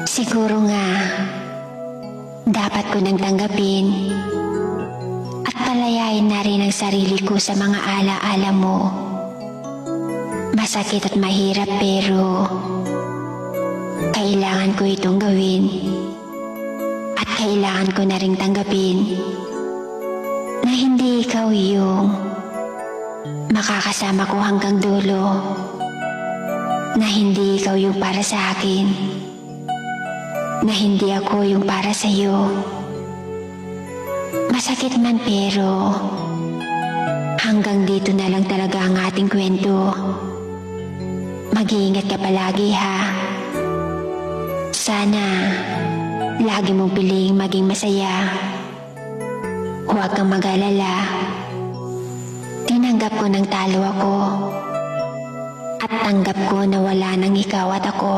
Siguro nga, dapat ko nang tanggapin at palayain na rin ang sarili ko sa mga alaala mo. Masakit at mahirap pero kailangan ko itong gawin at kailangan ko na rin tanggapin na hindi ikaw yung makakasama ko hanggang dulo, na hindi ikaw yung para sa akin, na hindi ako yung para sa iyo. Masakit man pero hanggang dito na lang talaga ang ating kwento. Mag-iingat ka palagi ha. Sana lagi mong piliing maging masaya. Huwag kang mag-alala. Tinanggap ko ng talo ako at tanggap ko na wala nang ikaw at ako.